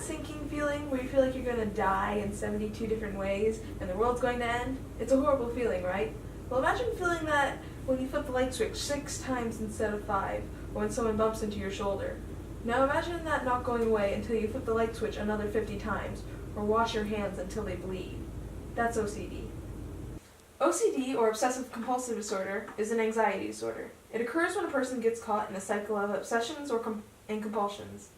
sinking feeling where you feel like you're going to die in 72 different ways and the world's going to end? It's a horrible feeling, right? Well, imagine feeling that when you flip the light switch 6 times instead of 5, or when someone bumps into your shoulder. Now imagine that not going away until you flip the light switch another 50 times, or wash your hands until they bleed. That's OCD. OCD, or obsessive compulsive disorder, is an anxiety disorder. It occurs when a person gets caught in a cycle of obsessions and compulsions.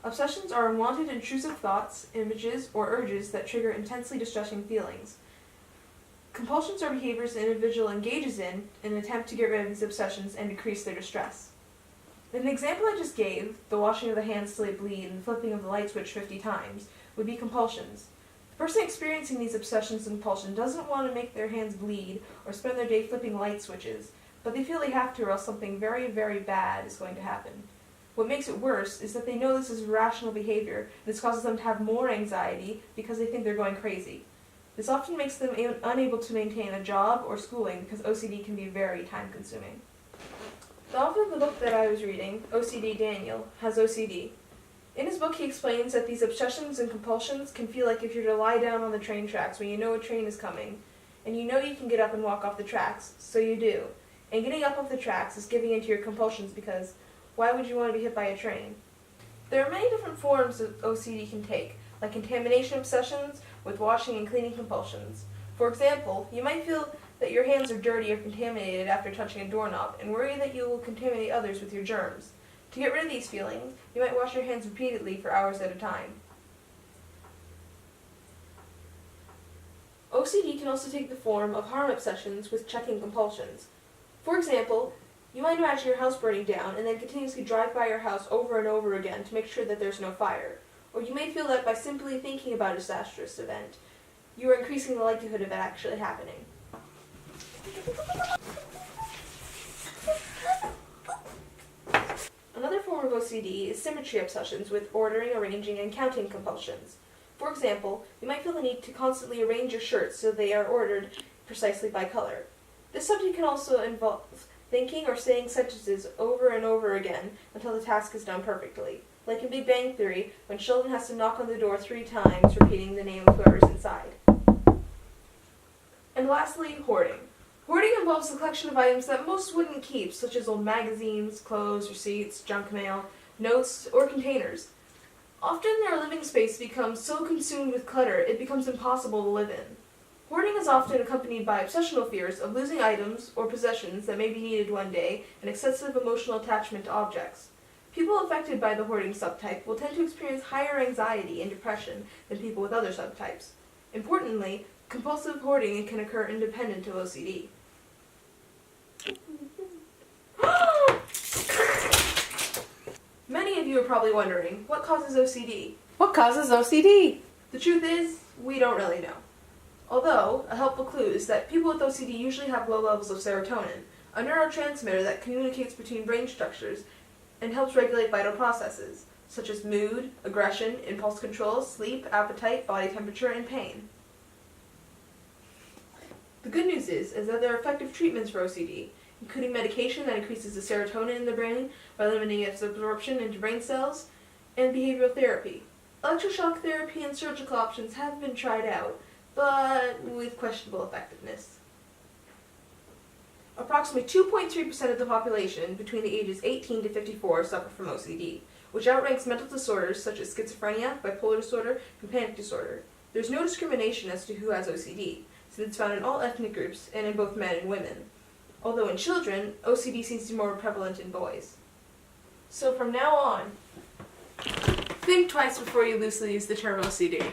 Obsessions are unwanted intrusive thoughts, images, or urges that trigger intensely distressing feelings. Compulsions are behaviors an individual engages in an attempt to get rid of these obsessions and decrease their distress. In the example I just gave, the washing of the hands till they bleed and the flipping of the light switch 50 times, would be compulsions. The person experiencing these obsessions and compulsions doesn't want to make their hands bleed or spend their day flipping light switches, but they feel they have to or else something very, very bad is going to happen. What makes it worse is that they know this is irrational behavior, and this causes them to have more anxiety because they think they're going crazy. This often makes them unable to maintain a job or schooling because OCD can be very time-consuming. The author of the book that I was reading, OCD Daniel, has OCD. In his book he explains that these obsessions and compulsions can feel like if you're to lie down on the train tracks when you know a train is coming, and you know you can get up and walk off the tracks, so you do. And getting up off the tracks is giving into your compulsions because why would you want to be hit by a train? There are many different forms that OCD can take, like contamination obsessions with washing and cleaning compulsions. For example, you might feel that your hands are dirty or contaminated after touching a doorknob and worry that you will contaminate others with your germs. To get rid of these feelings, you might wash your hands repeatedly for hours at a time. OCD can also take the form of harm obsessions with checking compulsions. For example, you might imagine your house burning down and then continuously drive by your house over and over again to make sure that there's no fire. Or you may feel that by simply thinking about a disastrous event, you are increasing the likelihood of it actually happening. Another form of OCD is symmetry obsessions with ordering, arranging, and counting compulsions. For example, you might feel the need to constantly arrange your shirts so they are ordered precisely by color. This subject can also involve thinking or saying sentences over and over again until the task is done perfectly. Like in Big Bang Theory, when Sheldon has to knock on the door 3 times, repeating the name of whoever's inside. And lastly, hoarding. Hoarding involves the collection of items that most wouldn't keep, such as old magazines, clothes, receipts, junk mail, notes, or containers. Often their living space becomes so consumed with clutter it becomes impossible to live in. Hoarding is often accompanied by obsessional fears of losing items or possessions that may be needed one day and excessive emotional attachment to objects. People affected by the hoarding subtype will tend to experience higher anxiety and depression than people with other subtypes. Importantly, compulsive hoarding can occur independent of OCD. Many of you are probably wondering, what causes OCD? What causes OCD? The truth is, we don't really know. Although, a helpful clue is that people with OCD usually have low levels of serotonin, a neurotransmitter that communicates between brain structures and helps regulate vital processes, such as mood, aggression, impulse control, sleep, appetite, body temperature, and pain. The good news is that there are effective treatments for OCD, including medication that increases the serotonin in the brain by limiting its absorption into brain cells, and behavioral therapy. Electroshock therapy and surgical options have been tried out, but with questionable effectiveness. Approximately 2.3% of the population between the ages 18 to 54 suffer from OCD, which outranks mental disorders such as schizophrenia, bipolar disorder, and panic disorder. There's no discrimination as to who has OCD, since it's found in all ethnic groups and in both men and women. Although in children, OCD seems to be more prevalent in boys. So from now on, think twice before you loosely use the term OCD.